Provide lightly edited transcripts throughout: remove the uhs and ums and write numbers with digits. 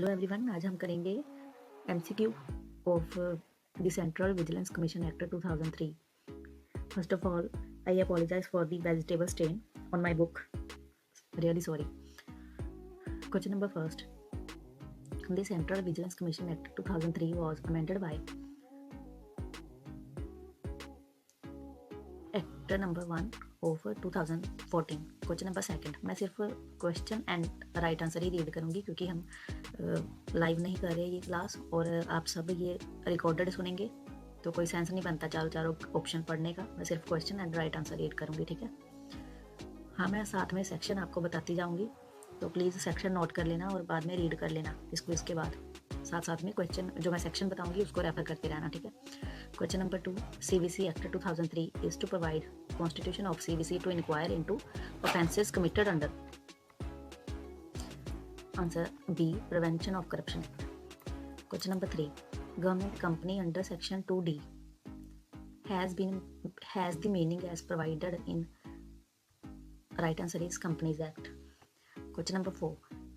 Hello everyone, आज हम करेंगे MCQ of the central vigilance commission act 2003। First of all, I apologize for the vegetable stain on my book, really sorry. Question number first, the central vigilance commission act 2003 was amended by act number 1 of 2014। Question number second, मैं सिर्फ question and right answer ही read करूंगी क्योंकि हम live नहीं कर रहे ये क्लास और आप सब ये रिकॉर्डेड सुनेंगे, तो कोई सेंस नहीं बनता चारों ऑप्शन पढ़ने का। मैं सिर्फ question and right answer read करूंगी, ठीक है। हाँ, मैं साथ में सेक्शन आपको बताती जाऊंगी, तो प्लीज़ सेक्शन नोट कर लेना और बाद में रीड कर लेना इसको। इसके बाद साथ साथ में क्वेश्चन जो मैं सेक्शन बताऊंगी उसको रेफर करते रहना, ठीक है। Question number 2, CVC Act 2003 is to provide constitution of CVC to inquire into offences committed under. Answer B, Prevention of Corruption Act. Question number 3, government company under section 2D has the meaning as provided in. Right answer is Companies Act. Question number 4,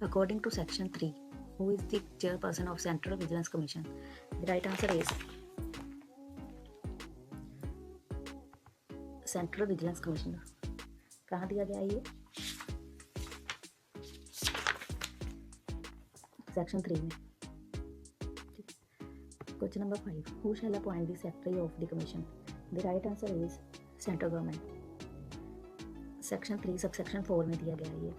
according to section 3, who is the chairperson of Central Vigilance Commission? The right answer is central vigilance commissioner. कहाँ दिया गया है ये? Section 3 में। Question number 5, who shall appoint the secretary of the commission? The right answer is central government. Section 3 subsection 4 में दिया गया है ये।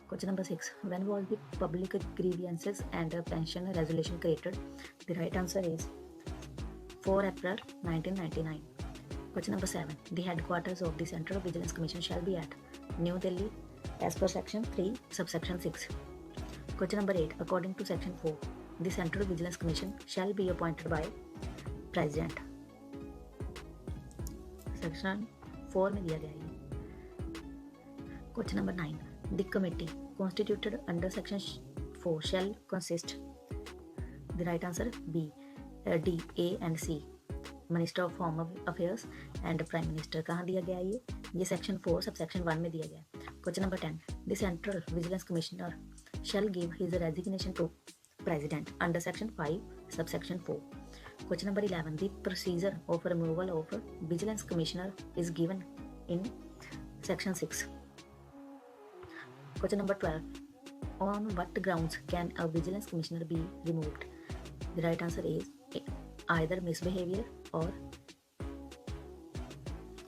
Question number 6, when was the public grievances and pension resolution created? The right answer is 4 April 1999। Question number 7, the headquarters of the Central Vigilance Commission shall be at New Delhi as per section 3 subsection 6. Question number 8, according to section 4, the Central Vigilance Commission shall be appointed by President. Section 4 में दिया गया है। Question number 9, the committee constituted under section 4 shall consist. The right answer B, D, A and C. Minister of home affairs and prime minister. कहाँ दिया गया है ये section 4 sub section 1 में दिया गया है। Question number 10, the central vigilance commissioner shall give his resignation to president under section 5 subsection 4। Question number 11, the procedure of removal of vigilance commissioner is given in section 6। Question number 12, on what grounds can a vigilance commissioner be removed? The right answer is either misbehavior और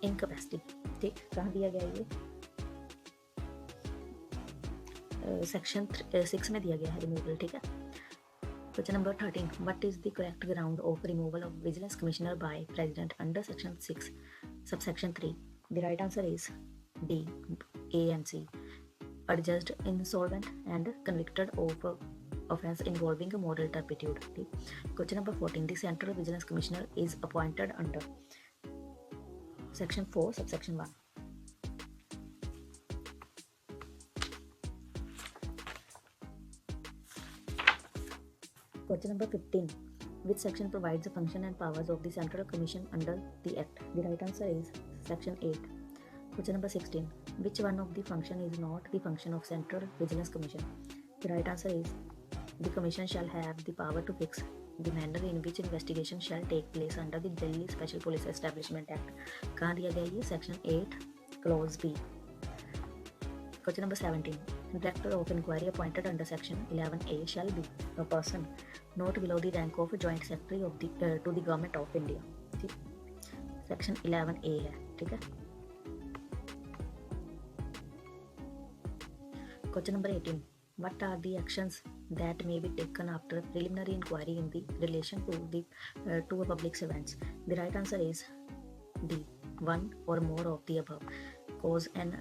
incapacity। ठीक, कहाँ दिया गया ये? Section 6 में दिया गया है रिमूवल, ठीक है। Question number 13, what is the correct ground of removal of vigilance commissioner by president under section 6 subsection 3? The right answer is D, A and C, adjudged insolvent and convicted of offense involving moral turpitude। Question number 14, the Central Vigilance Commissioner is appointed under section 4 subsection 1। Question number 15, which section provides the function and powers of the Central Commission under the Act? The right answer is section 8। Question number 16, which one of the function is not the function of Central Vigilance Commission? The right answer is the commission shall have the power to fix the manner in which investigation shall take place under the Delhi Special Police Establishment Act। कहाँ दिया गया ये? Section 8 clause B। Question number 17, director of inquiry appointed under section 11A shall be a person not below the rank of joint secretary of the to the government of India। ठीक, section 11A है, ठीक है। Question number 18, what are the actions that may be taken after preliminary inquiry in the relation to a public servants? The right answer is D, one or more of the above. Cause an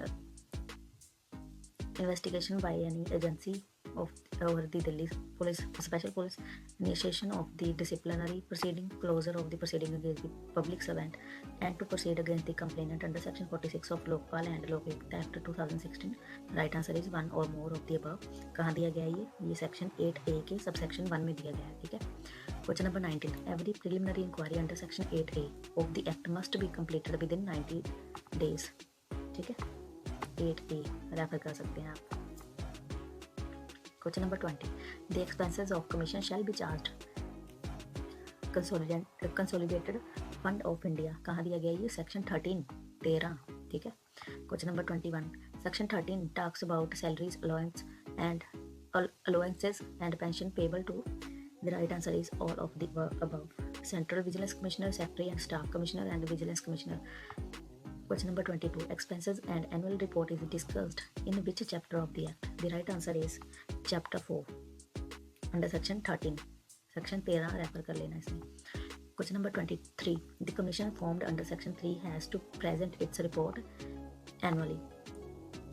investigation by any agency of or the Delhi Police Special Police, initiation of the disciplinary proceeding, closure of the proceeding against the public servant, and to proceed against the complainant under section 46 of Lokpal and Lokayukt Act 2016। Right answer is one और more of the above. कहाँ दिया गया है ये section 8A के subsection 1 में दिया गया है, ठीक है। Question number 19, every preliminary inquiry under section 8A of the act must be completed within 90 days. ठीक है, 8A रेफर कर सकते हैं आप। Question number 20. The expenses of commission shall be charged consolidated fund of India. कहाँ दिया गया ये? सेक्शन 13, ठीक है. Question number 21. Section 13 talks about salaries, allowances and pension payable to. The right answer is all of the above. Central Vigilance Commissioner, Secretary and Staff Commissioner and Vigilance Commissioner. Question number 22. Expenses and annual report is discussed in which chapter of the Act? The right answer is chapter 4 under section 13. Section 13 refer कर लेना इसमें. Question number 23. The commission formed under section 3 has to present its report annually.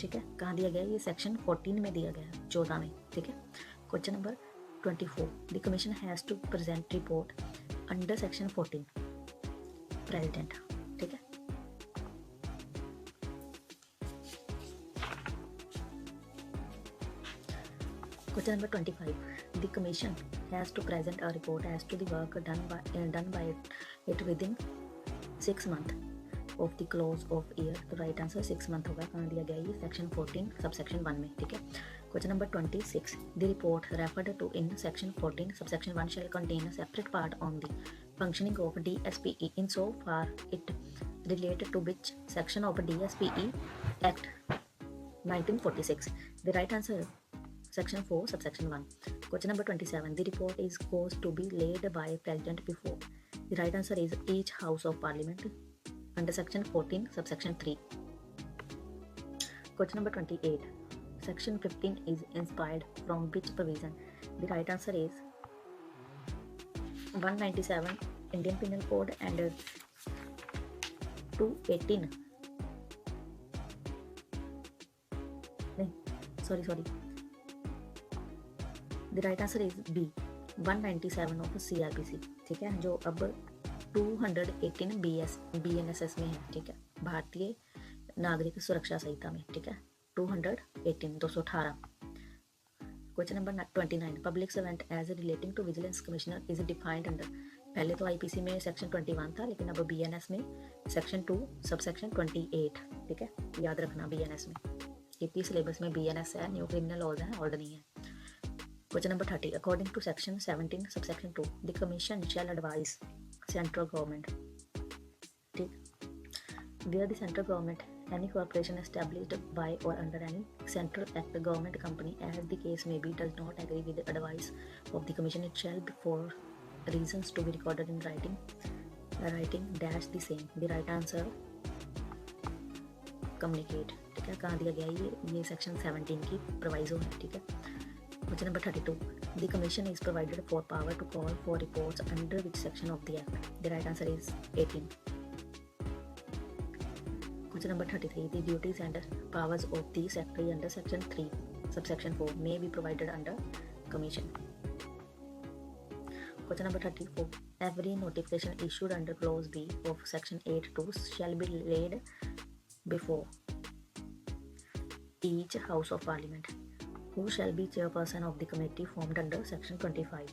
ठीक है, कहाँ दिया गया? ये section 14 में दिया गया है, 14 में. ठीक है. Question number 24. The commission has to present report under section 14 president. ठीक है. Question number 25. The commission has to present a report as to the work done by it within 6 months of the close of year. तो right answer 6 month होगा. कहाँ दिया गया ये? section 14 subsection 1 में. ठीक है. Question number 26. The report referred to in section 14 subsection 1 shall contain a separate part on the functioning of DSPE in so far it related to which section of DSPE Act 1946. The right answer section 4 subsection 1. Question number 27. The report is supposed to be laid by president before. The right answer is each house of parliament under section 14 subsection 3. Question number 28. Section 15 is inspired from which provision? The right answer is 197 Indian Penal Code and 218. Sorry. The right answer is B, 197 of CRPC. ठीक है, जो अब 218 BNSS में है. ठीक है, भारतीय नागरिक सुरक्षा संहिता में. ठीक है, 218. Question number 29. Public servant as relating to vigilance commissioner is defined under. पहले तो आईपीसी में सेक्शन 21 था, लेकिन अब बीएनएस में सेक्शन 2 सबसेक्शन 28. ठीक है, याद रखना बीएनएस में. एपी सिलेबस में बीएनएस है, न्यू क्रिमिनल लॉज है, ओल्ड नहीं है. Question number 30. According to section 17 subsection 2, the commission shall advise central government. Where the central government, any corporation established by or under any central act, government company, as the case may be, does not agree with the advice of the commission, it shall be for reasons to be recorded in writing dash the same. The right answer communicate. ठीक है, कहाँ दिया गया ये section 17 की proviso है. ठीक है. Question number 32. The commission is provided for power to call for reports under which section of the act? The right answer is 18. Question number 33. The duties and powers of the secretary under section 3 subsection 4 may be provided under commission. Question number 34. Every notification issued under clause B of section 8(2) shall be laid before each house of parliament. Who shall be chairperson of the committee formed under section 25?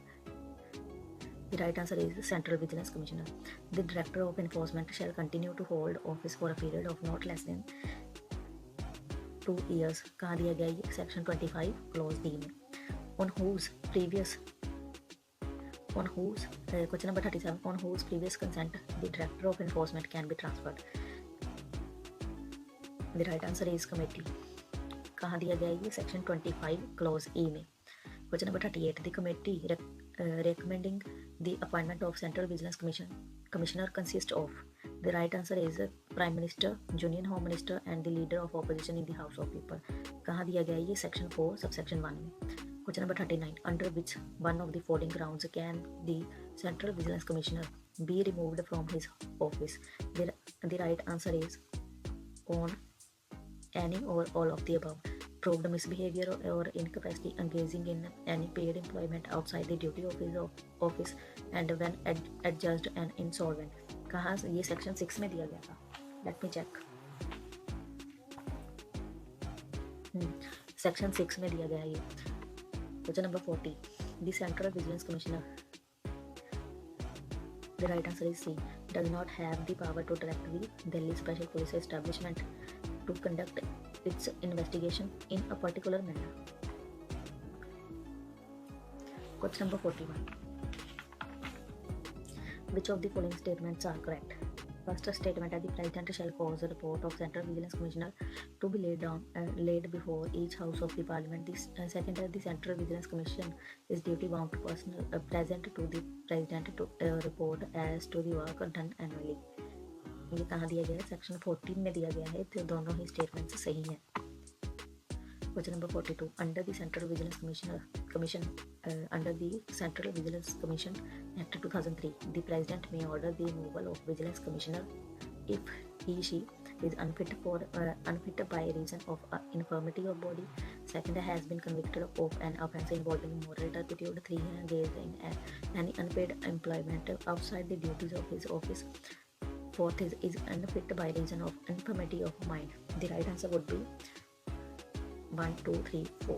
The right answer is Central Vigilance Commissioner. The Director of Enforcement shall continue to hold office for a period of not less than 2 years. कहाँ दिया गया ये? section 25 clause D में. Question number 37. On whose previous consent the Director of Enforcement can be transferred? The right answer is committee. कहाँ दिया गया ये? Section 25 clause E में. Question number 38. The committee recommending the appointment of Central Vigilance Commissioner consist of. The right answer is Prime Minister, Union Home Minister and the Leader of Opposition in the House of People. कहाँ दिया गया ये? Section 4 subsection 1 में. Question number 39. Under which one of the following grounds can the Central Vigilance Commissioner be removed from his office? The right answer is on any or all of the above. Proved misbehavior or incapacity engaging in any paid employment outside the duty of his office and when adjudged and insolvent. कहाँ ये section 6 में दिया गया था? Let me check. Section 6 में दिया गया ये. Question number 40. The Central Vigilance Commissioner, the right answer is C, does not have the power to direct the Delhi Special Police Establishment to conduct its investigation in a particular manner. Question number 41. Which of the following statements are correct? First statement: the President shall cause a report of Central Vigilance Commissioner to be laid before each House of the Parliament. Second, the Central Vigilance Commission is duty bound to present to the President to report as to the work done annually. ये कहाँ दिया गया है? Section 14 में दिया गया है, तो दोनों ही स्टेटमेंट्स सही हैं. Question number 42. Under the Central Vigilance Commission Act 2003, the President may order the removal of Vigilance Commissioner if he/she is unfit by reason of infirmity of body. Second, has been convicted of an offence involving moral turpitude. 3, engaged in any unpaid employment outside the duties of his office. Fourth, is unfit by reason of infirmity of mind. The right answer would be 1, 2, 3, 4.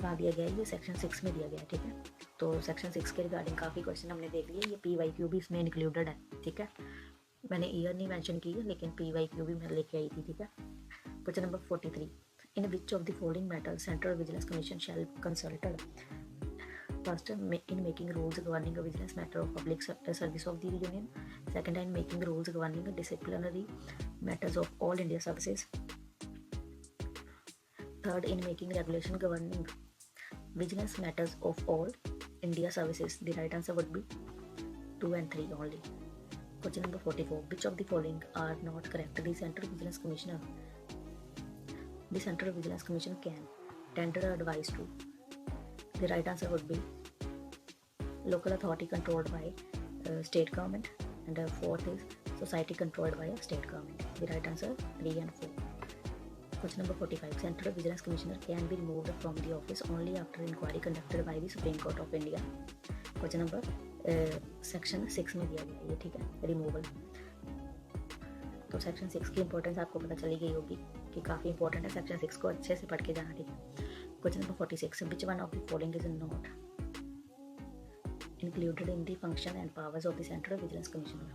कहाँ दिया गया है? ये section 6 में दिया गया है. ठीक है, तो सेक्शन 6 के रिगार्डिंग काफ़ी क्वेश्चन हमने देख लिए. ये PYQ भी इसमें इंक्लूडेड है. ठीक है, मैंने ईयर नहीं मेंशन की है, लेकिन PYQ भी मैं लेके आई थी. ठीक है. Question number 43. In which of the following matter central vigilance commission shell consulted? First, in making rules governing a vigilance matter of public service of the Union. Second, in making rules governing disciplinary matters of all India services. Third, in making regulation governing vigilance matters of all India services. The right answer would be 2 and 3 only. Question number 44. Which of the following are not correct? The Central Vigilance Commission can tender advice to. The right answer would be local authority controlled by state government, and fourth is society controlled by a state government. The right answer 3 and 4. Question number 45. Central Vigilance Commissioner can be removed from the office only after inquiry conducted by the Supreme Court of India. Question number section 6 में दिया गया है ये. ठीक है, removal. तो section 6 की importance आपको पता चली गई होगी कि काफ़ी इंपॉर्टेंट है. सेक्शन 6 को अच्छे से पढ़ के जाना. ठीक है. Question number 46. Which one of the following is not included in the function and powers of the Central Vigilance Commissioner?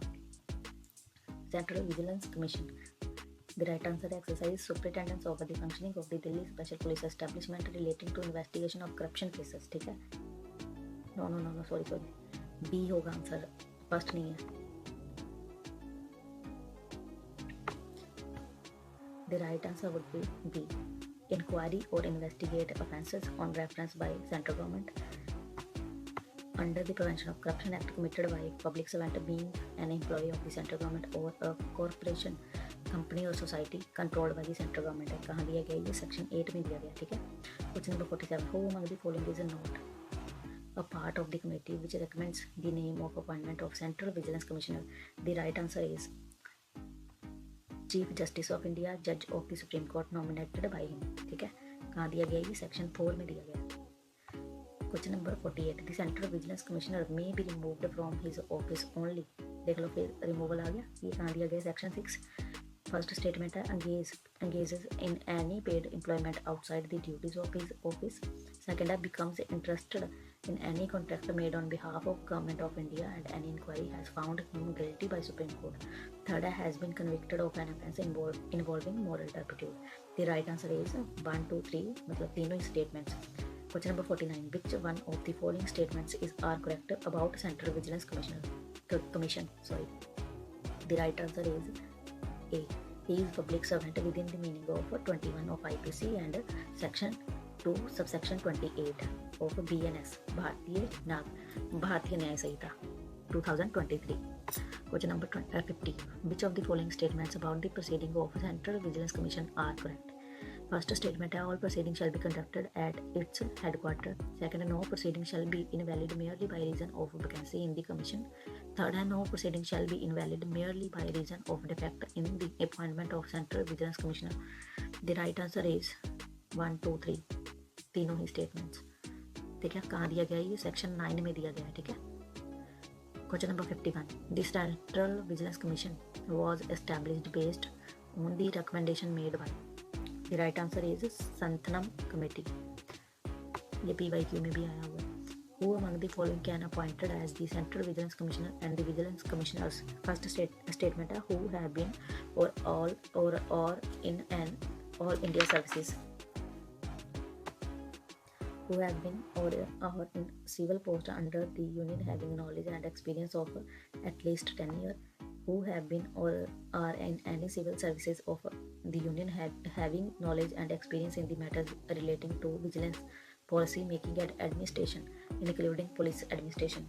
Central Vigilance Commission. The right answer: exercise superintendence over the functioning of the Delhi Special Police Establishment relating to investigation of corruption cases. ठीक है. No, sorry. B होगा answer, first नहीं है. The right answer would be B. Inquiry or investigate offences on reference by central government under the Prevention of Corruption Act committed by a public servant being an employee of the central government or a corporation, company or society controlled by the central government. है कहाँ दिया गया? ये section 8 में दिया गया. ठीक है. Question number 47. Who among the following is not a part of the committee which recommends the name of appointment of Central Vigilance Commissioner? The right answer is Chief Justice of India, Judge of the Supreme Court nominated by him. ठीक है. कहाँ दिया गया? ये section 4 में दिया गया. Question number 48. The Central Vigilance Commissioner may be removed from his office only. देख लो, फिर रिमूवल आ गया. ये कहाँ दिया गया? सेक्शन 6. फर्स्ट स्टेटमेंट है engages in any paid employment outside the duties of his office. Second, becomes interested in any contract made on behalf of Government of India and any inquiry has found him guilty by Supreme Court. Third, has been convicted of an offence involving moral turpitude. The right answer is 1, 2, 3, मतलब तीनों statements. Question number 49. Which one of the following statements are correct about Central Vigilance Commission? The right answer is A. He is public servant within the meaning of 21 of IPC and section 2 subsection 28 of BNS भारतीय न्याय संहिता 2023. Question number 50. Which of the following statements about the proceeding of Central Vigilance Commission are correct? First statement है all proceedings shall be conducted at its headquarters. Second, no proceeding shall be invalid merely by reason of vacancy in the commission. Third, no proceeding shall be invalid merely by reason of defect in the appointment of Central Vigilance Commissioner. The right answer is 1, 2, 3 तीनों ही statements. ठीक है. कहाँ दिया गया? ये section 9 में दिया गया है. ठीक है. Question number 51. The Central Vigilance Commission was established based on the recommendation made by. The right answer is Santhanam Committee. ये PYQ में भी आया हुआ. Who among the following can appointed as the Central Vigilance Commissioner and the Vigilance Commissioners? First statement है who have been or all in an all India services. who have been or are in civil post under the union having knowledge and experience of at least 10 years, who have been or are in any civil services of the union having knowledge and experience in the matters relating to vigilance, policy making and administration, including police administration.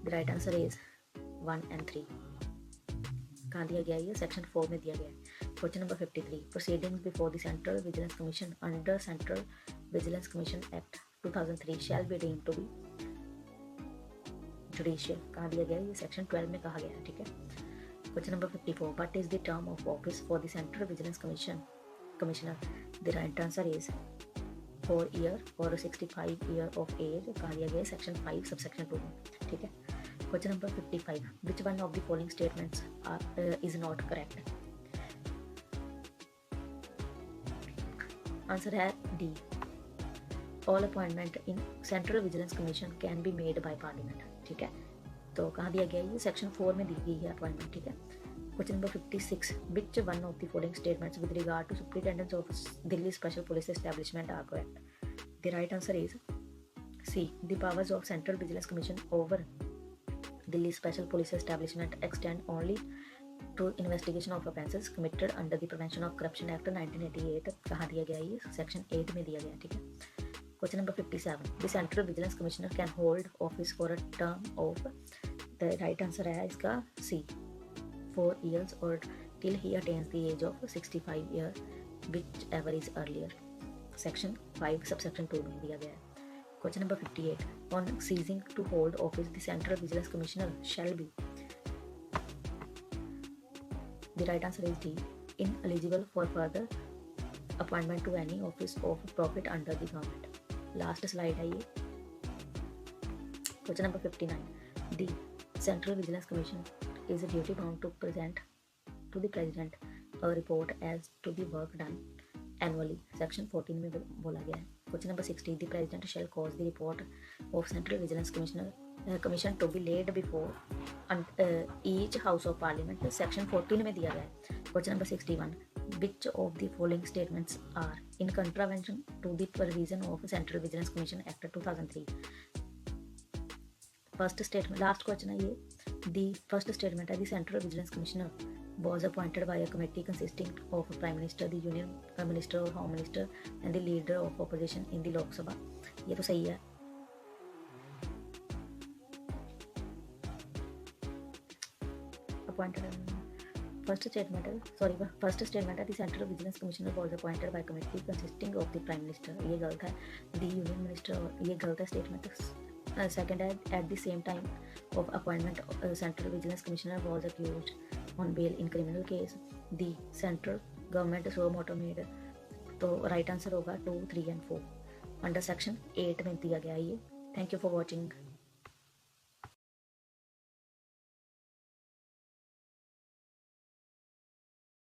The right answer is 1 and 3. कहाँ दिया गया है? Section 4 में दिया गया है. Question number 53. Proceedings before the central vigilance commission under central vigilance commission act 2003 shall be deemed to be judicial. कहाँ दिया गया है? ये सेक्शन 12 में कहा गया है. ठीक है. Question number 54. What is the term of office for the central vigilance commissioner? The right answer is 4 year और 65 ईयर ऑफ एज. कहाँ दिया गया है? सेक्शन 5 सबसेक्शन 2 में. ठीक है. Question number 55. Which one of the following statements is not correct? Answer है D. All appointment in Central Vigilance Commission can be made by Parliament. ठीक है. तो कहाँ दिया गया है? ये सेक्शन 4 में दी गई है अपॉइंटमेंट. ठीक है. Question number 56. Which one of the following statements with regard to superintendence of Delhi Special Police Establishment are correct? The right answer is C. The powers of Central Vigilance Commission over Delhi Special Police Establishment extend only to investigation of offences committed under the Prevention of Corruption Act 1988. कहाँ दिया गया ये? Section 8 में दिया गया. ठीक है. Question number 57. The Central Vigilance Commissioner can hold office for a term of. The right answer है इसका C. 4 years or till he attains the age of 65 years, whichever is earlier. Section 5 subsection 2 में दिया गया है. Question number 58. On ceasing to hold office, the Central Vigilance Commissioner shall be. The right answer is D. Ineligible for further appointment to any office of profit under the government. Last slide है ये. Question number 59. The Central Vigilance Commission is duty bound to present to the President a report as to the work done annually. Section 14 में बोला गया है. Question number 60. The President shall cause the report of Central Vigilance Commission to be laid before each House of Parliament. Section 14 में दिया गया है. Question number 61. Which of the following statements are in contravention to the provision of Central Vigilance Commission Act 2003? First statement. Last question है ये. The first statement है the Central Vigilance Commissioner was appointed by a committee consisting of Prime Minister, the Union Minister or Home Minister and the Leader of Opposition in the Lok Sabha. ये तो सही है. Appointed. First statement है the Central Vigilance Commissioner was appointed by committee consisting of the Prime Minister. ये गलत है. The Union Minister ये गलत है statement. Second है at the same time of appointment Central Vigilance Commissioner was accused on bail in criminal case. The central government so moto made. तो right answer होगा 2, 3 and 4 under section 8 में दिया गया ये. Thank you for watching.